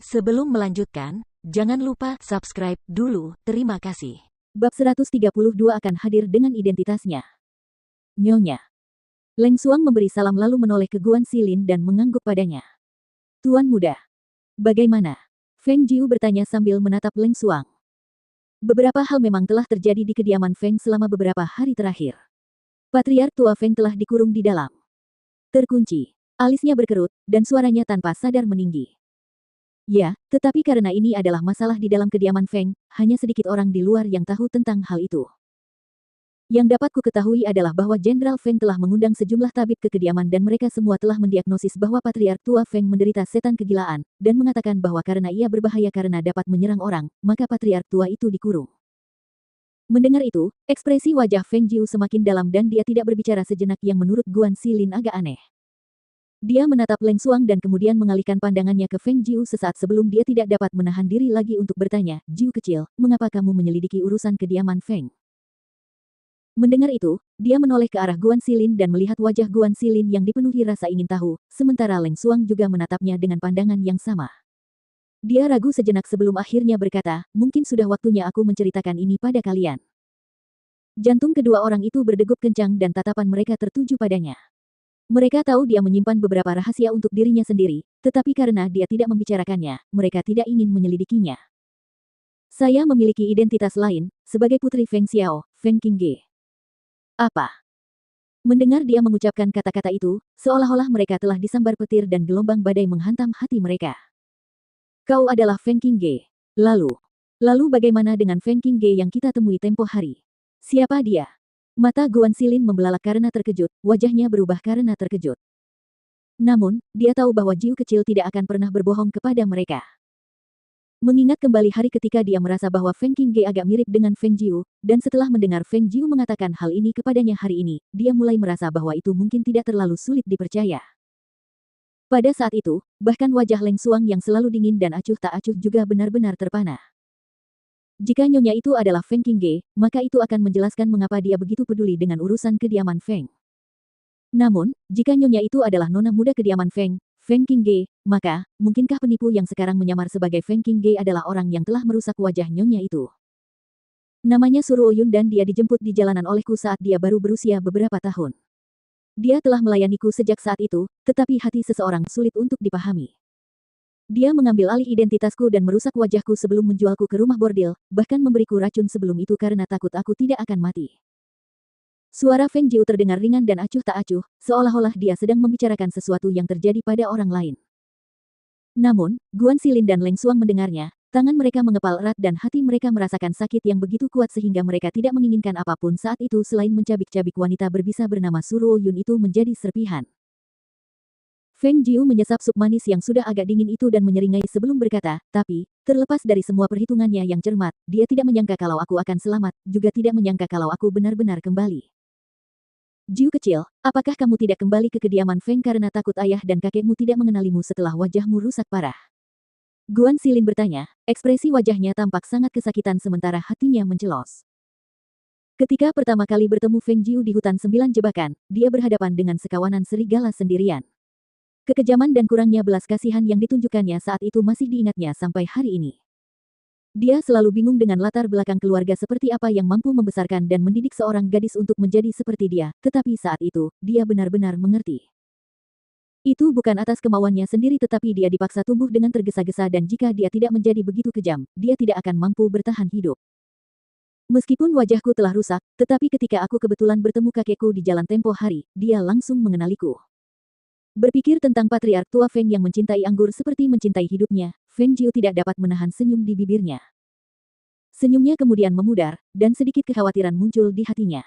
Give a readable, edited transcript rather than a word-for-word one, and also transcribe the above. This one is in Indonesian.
Sebelum melanjutkan, jangan lupa subscribe dulu, terima kasih. Bab 132 akan hadir dengan identitasnya. Nyonya. Leng Xuang memberi salam lalu menoleh ke Guan Xilin dan mengangguk padanya. Tuan muda. Bagaimana? Feng Jiu bertanya sambil menatap Leng Xuang. Beberapa hal memang telah terjadi di kediaman Feng selama beberapa hari terakhir. Patriark tua Feng telah dikurung di dalam. Terkunci. Alisnya berkerut, dan suaranya tanpa sadar meninggi. Ya, tetapi karena ini adalah masalah di dalam kediaman Feng, hanya sedikit orang di luar yang tahu tentang hal itu. Yang dapat ku ketahui adalah bahwa Jenderal Feng telah mengundang sejumlah tabib ke kediaman dan mereka semua telah mendiagnosis bahwa Patriark tua Feng menderita setan kegilaan, dan mengatakan bahwa karena ia berbahaya karena dapat menyerang orang, maka Patriark tua itu dikurung. Mendengar itu, ekspresi wajah Feng Jiu semakin dalam dan dia tidak berbicara sejenak yang menurut Guan Xilin agak aneh. Dia menatap Leng Xuang dan kemudian mengalihkan pandangannya ke Feng Jiu sesaat sebelum dia tidak dapat menahan diri lagi untuk bertanya, Jiu kecil, mengapa kamu menyelidiki urusan kediaman Feng? Mendengar itu, dia menoleh ke arah Guan Xilin dan melihat wajah Guan Xilin yang dipenuhi rasa ingin tahu, sementara Leng Xuang juga menatapnya dengan pandangan yang sama. Dia ragu sejenak sebelum akhirnya berkata, mungkin sudah waktunya aku menceritakan ini pada kalian. Jantung kedua orang itu berdegup kencang dan tatapan mereka tertuju padanya. Mereka tahu dia menyimpan beberapa rahasia untuk dirinya sendiri, tetapi karena dia tidak membicarakannya, mereka tidak ingin menyelidikinya. Saya memiliki identitas lain, sebagai putri Feng Xiao, Feng Qingge. Apa? Mendengar dia mengucapkan kata-kata itu, seolah-olah mereka telah disambar petir dan gelombang badai menghantam hati mereka. Kau adalah Feng Qingge. Lalu bagaimana dengan Feng Qingge yang kita temui tempo hari? Siapa dia? Mata Guan Xilin membelalak karena terkejut, wajahnya berubah karena terkejut. Namun, dia tahu bahwa Jiu kecil tidak akan pernah berbohong kepada mereka. Mengingat kembali hari ketika dia merasa bahwa Feng Qingge agak mirip dengan Feng Jiu, dan setelah mendengar Feng Jiu mengatakan hal ini kepadanya hari ini, dia mulai merasa bahwa itu mungkin tidak terlalu sulit dipercaya. Pada saat itu, bahkan wajah Leng Xuang yang selalu dingin dan acuh tak acuh juga benar-benar terpana. Jika nyonya itu adalah Feng Qingge, maka itu akan menjelaskan mengapa dia begitu peduli dengan urusan kediaman Feng. Namun, jika nyonya itu adalah nona muda kediaman Feng, Feng Qingge, maka, mungkinkah penipu yang sekarang menyamar sebagai Feng Qingge adalah orang yang telah merusak wajah nyonya itu? Namanya Suruo Yun dan dia dijemput di jalanan olehku saat dia baru berusia beberapa tahun. Dia telah melayaniku sejak saat itu, tetapi hati seseorang sulit untuk dipahami. Dia mengambil alih identitasku dan merusak wajahku sebelum menjualku ke rumah bordil, bahkan memberiku racun sebelum itu karena takut aku tidak akan mati. Suara Feng Jiu terdengar ringan dan acuh tak acuh, seolah-olah dia sedang membicarakan sesuatu yang terjadi pada orang lain. Namun, Guan Xilin dan Leng Xuang mendengarnya, tangan mereka mengepal erat dan hati mereka merasakan sakit yang begitu kuat sehingga mereka tidak menginginkan apapun saat itu selain mencabik-cabik wanita berbisa bernama Suruo Yun itu menjadi serpihan. Feng Jiu menyesap sup manis yang sudah agak dingin itu dan menyeringai sebelum berkata, tapi, terlepas dari semua perhitungannya yang cermat, dia tidak menyangka kalau aku akan selamat, juga tidak menyangka kalau aku benar-benar kembali. Jiu kecil, apakah kamu tidak kembali ke kediaman Feng karena takut ayah dan kakekmu tidak mengenalimu setelah wajahmu rusak parah? Guan Xilin bertanya, ekspresi wajahnya tampak sangat kesakitan sementara hatinya mencelos. Ketika pertama kali bertemu Feng Jiu di hutan 9 jebakan, dia berhadapan dengan sekawanan serigala sendirian. Kekejaman dan kurangnya belas kasihan yang ditunjukkannya saat itu masih diingatnya sampai hari ini. Dia selalu bingung dengan latar belakang keluarga seperti apa yang mampu membesarkan dan mendidik seorang gadis untuk menjadi seperti dia, tetapi saat itu, dia benar-benar mengerti. Itu bukan atas kemauannya sendiri tetapi dia dipaksa tumbuh dengan tergesa-gesa dan jika dia tidak menjadi begitu kejam, dia tidak akan mampu bertahan hidup. Meskipun wajahku telah rusak, tetapi ketika aku kebetulan bertemu kakekku di jalan tempo hari, dia langsung mengenaliku. Berpikir tentang Patriark tua Feng yang mencintai anggur seperti mencintai hidupnya, Feng Jiu tidak dapat menahan senyum di bibirnya. Senyumnya kemudian memudar, dan sedikit kekhawatiran muncul di hatinya.